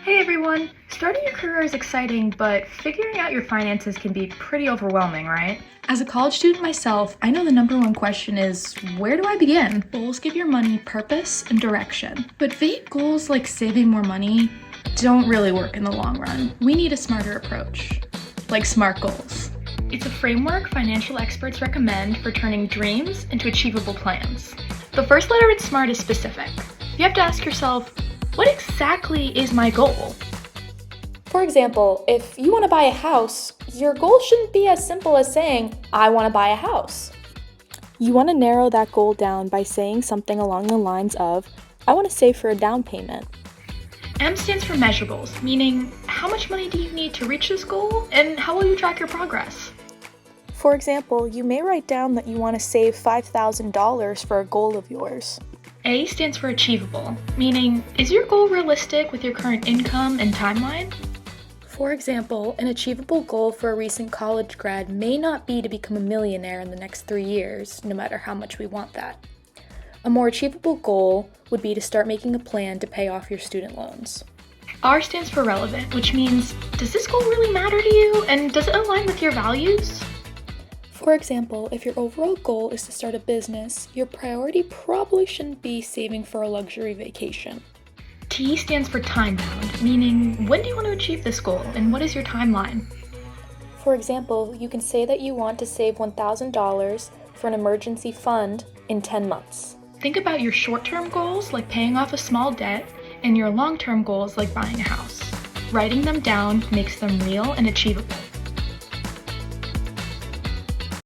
Hey everyone! Starting your career is exciting, but figuring out your finances can be pretty overwhelming, right? As a college student myself, I know the number one question is, where do I begin? Goals give your money purpose and direction, but vague goals like saving more money don't really work in the long run. We need a smarter approach, like SMART goals. It's a framework financial experts recommend for turning dreams into achievable plans. The first letter in SMART is specific. You have to ask yourself, what exactly is my goal? For example, if you want to buy a house, your goal shouldn't be as simple as saying, I want to buy a house. You want to narrow that goal down by saying something along the lines of, I want to save for a down payment. M stands for measurables, meaning how much money do you need to reach this goal and how will you track your progress? For example, you may write down that you want to save $5,000 for a goal of yours. A stands for achievable, meaning is your goal realistic with your current income and timeline? For example, an achievable goal for a recent college grad may not be to become a millionaire in the next 3 years, no matter how much we want that. A more achievable goal would be to start making a plan to pay off your student loans. R stands for relevant, which means, does this goal really matter to you and does it align with your values? For example, if your overall goal is to start a business, your priority probably shouldn't be saving for a luxury vacation. T stands for time-bound, meaning when do you want to achieve this goal and what is your timeline? For example, you can say that you want to save $1,000 for an emergency fund in 10 months. Think about your short-term goals like paying off a small debt and your long-term goals like buying a house. Writing them down makes them real and achievable.